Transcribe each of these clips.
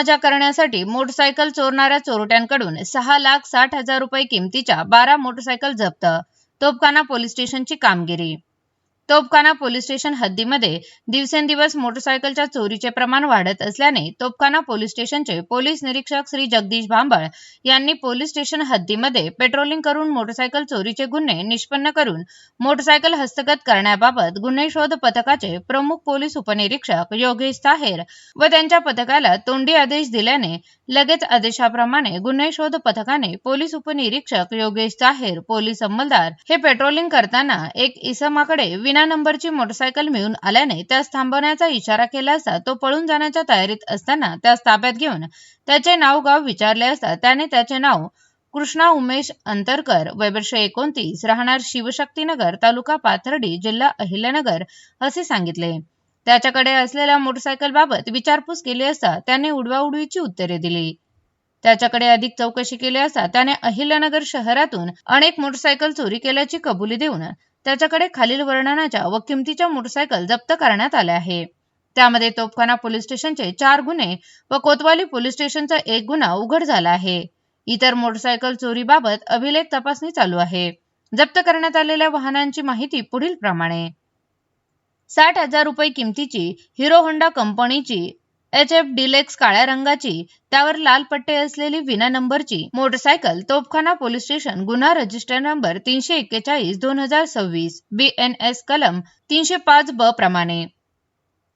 मजा करण्यासाठी मोटरसायकल चोरणाऱ्या चोरट्यांकडून 6,60,000 रुपये किमतीच्या 12 मोटरसायकल जप्त. तोफखाना पोलीस स्टेशनची कामगिरी. तोफखाना पोलीस स्टेशन हद्दीमध्ये दिवसेंदिवस मोटरसायकलच्या चोरीचे प्रमाण वाढत असल्याने तोफखाना पोलीस स्टेशनचे पोलीस निरीक्षक श्री जगदीश भांबळ यांनी पोलीस स्टेशन हद्दीमध्ये पेट्रोलिंग करून मोटरसायकल चोरीचे गुन्हे निष्पन्न करून मोटरसायकल हस्तगत करण्याबाबत गुन्हे शोध पथकाचे प्रमुख पोलीस उपनिरीक्षक योगेश ताहेर व त्यांच्या पथकाला तोंडी आदेश दिल्याने लगेच आदेशाप्रमाणे गुन्हे शोध पथकाने पोलीस उपनिरीक्षक योगेश ताहेर, पोलीस अंमलदार हे पेट्रोलिंग करताना एक इसमाकडे विना नंबरची मोटरसायकल मिळून आल्याने त्यास थांबवण्याचा इशारा केला असता तो पळून जाण्याच्या तयारीत असताना त्यास ताब्यात घेऊन त्याचे नाव गाव विचारले असता त्याने त्याचे नाव कृष्णा उमेश अंतरकर, वय वर्ष 29, राहणार शिवशक्तीनगर, तालुका पाथर्डी, जिल्हा अहिल्यानगर असे सांगितले. त्याच्याकडे असलेल्या मोटरसायकल बाबत विचारपूस केली असता त्याने उडवाउडवीची उत्तरे दिली. त्याच्याकडे अधिक चौकशी केली असता त्याने अहिल्यानगर शहरातून अनेक मोटरसायकल चोरी केल्याची कबुली देऊन त्याच्याकडे खालील वर्णनाच्या व किमतीच्या मोटरसायकल जप्त करण्यात आल्या आहे. त्यामध्ये तोफखाना पोलीस स्टेशनचे 4 गुन्हे व कोतवाली पोलीस स्टेशनचा 1 गुन्हा उघड झाला आहे. इतर मोटरसायकल चोरीबाबत अभिलेख तपासणी चालू आहे. जप्त करण्यात आलेल्या वाहनांची माहिती पुढील प्रमाणे: 60,000 रुपये किमतीची हिरो होंडा कंपनीची HF डिलेक्स काळ्या रंगाची त्यावर लाल पट्टे असलेली विना नंबरची मोटरसायकल तोफखाना पोलीस स्टेशन गुन्हा रजिस्टर नंबर 341/2026 BNS कलम 305 प्रमाणे.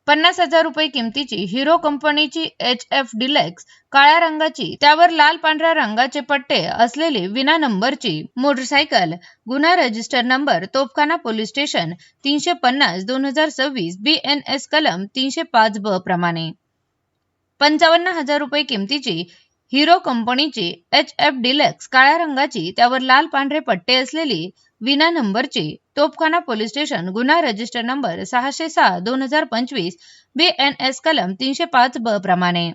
50,000 रुपये किमतीची हिरो कंपनीची HF डिलेक्स काळ्या रंगाची त्यावर लाल पांढऱ्या रंगाचे पट्टे असलेली विना नंबरची मोटरसायकल गुन्हा रजिस्टर नंबर तोफखाना पोलीस स्टेशन 350/2026 BNS कलम 305 प्रमाणे. 55,000 रुपये किमतीची हिरो कंपनीची HF डिलेक्स काळ्या रंगाची त्यावर लाल पांढरे पट्टे असलेली विना नंबरची तोफखाना पोलीस स्टेशन गुन्हा रजिस्टर नंबर 606/2025 BNS कलम 305 प्रमाणे.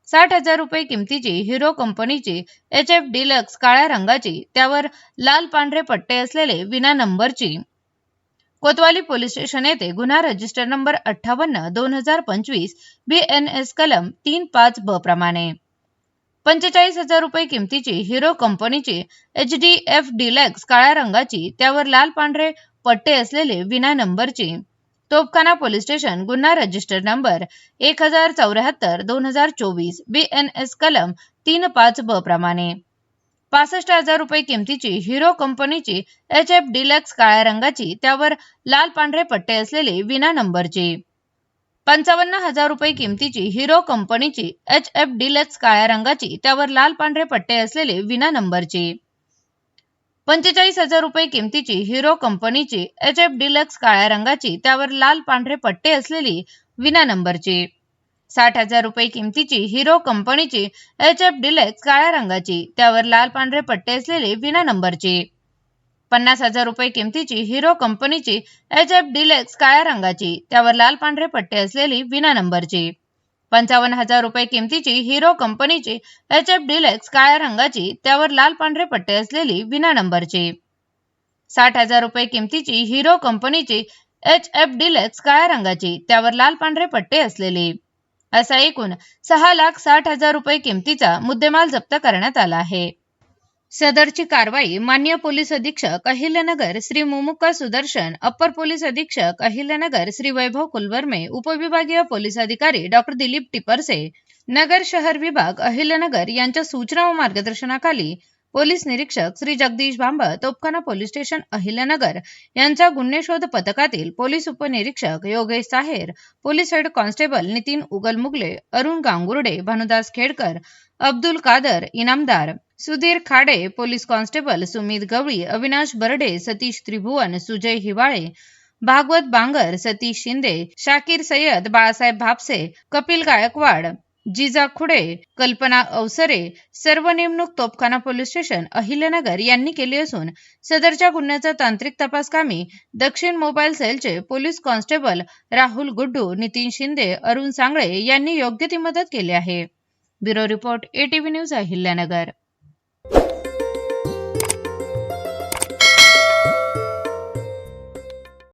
60,000 रुपये किमतीची हिरो कंपनीची HF डिलक्स काळ्या रंगाची त्यावर लाल पांढरे पट्टे असलेले विना नंबरची कोतवाली पोलीस स्टेशन येथे गुन्हा रजिस्टर नंबर 58/2025 BNS कलम 35 प्रमाणे. 45,000 रुपये किमतीची हिरो कंपनीची HDF डिलेक्स काळ्या रंगाची त्यावर लाल पांढरे पट्टे असलेले विना नंबरची तोफखाना पोलीस स्टेशन गुन्हा रजिस्टर नंबर 1074/2024 BNS कलम 35 प्रमाणे. 65,000 रुपये किमतीची हिरो कंपनीची HF डिलेक्स काळ्या रंगाची त्यावर लाल पांढरे पट्टे असलेली विना नंबरची 55,000 रुपये किमतीची हिरो कंपनीची HF डिलेक्स काळ्या रंगाची त्यावर लाल पांढरे पट्टे असलेली विना नंबरची 45,000 रुपये किमतीची हिरो कंपनीची HF डिलेक्स काळ्या रंगाची त्यावर लाल पांढरे पट्टे असलेली विना नंबरची 60,000 रुपये किमतीची हिरो कंपनीची HF डिलेक्स काळ्या रंगाची त्यावर लाल पांढरे पट्टे असलेली विना नंबरची 50,000 रुपये किमतीची हिरो कंपनीची HF डिलेक्स काळ्या रंगाची त्यावर लाल पांढरे पट्टे असलेली विना नंबरची 55,000 रुपये किमतीची हिरो कंपनीची HF डिलेक्स काळ्या रंगाची त्यावर लाल पांढरे पट्टे असलेली विना नंबरची 60,000 रुपये किमतीची हिरो कंपनीची HF डिलेक्स काळ्या रंगाची त्यावर लाल पांढरे पट्टे असलेली असा एकूण 6,60,000 रुपये किमतीचा मुद्देमाल जप्त करण्यात आला आहे. सदरची कारवाई माननीय पोलीस अधीक्षक अहिल्यानगर श्री मुमुक्का सुदर्शन, अप्पर पोलीस अधीक्षक अहिल्यानगर श्री वैभव कुलवर्मे, उपविभागीय पोलीस अधिकारी डॉ. दिलीप टिपरसे, नगर शहर विभाग अहिल्यानगर यांच्या सूचना व मार्गदर्शनाखाली पोलीस निरीक्षक श्री जगदीश भांबळ, तोफखाना पोलीस स्टेशन अहिल्यानगर यांच्या गुन्हे शोध पथकातील पोलीस उपनिरीक्षक Yogesh Taher, police head constable Nitin Ugalmugale, Arun Gangurde, Bhanudas Khedkar, Abdul Kadar Inamdar, Sudhir Khade, police constable Sumit Gawali, Avinash Barde, Satish Tribhuvan, Sujay Hiwale, Bhagwat Bangar, Satish Shinde, Shakir Sayyad, Balasaheb Bhapse, Kapil Gaikwad, Jija Khude, Kalpana Avasare सर्व नेमणूक तोफखाना पोलीस स्टेशन अहिल्यानगर यांनी केली असून सदरच्या गुन्ह्याचा तांत्रिक तपास कामी दक्षिण मोबाईल सेलचे पोलीस कॉन्स्टेबल राहुल गुड्डू, नितीन शिंदे, अरुण सांगळे यांनी योग्य ती मदत केली आहे. Bureau report ATV news Ahilyanagar.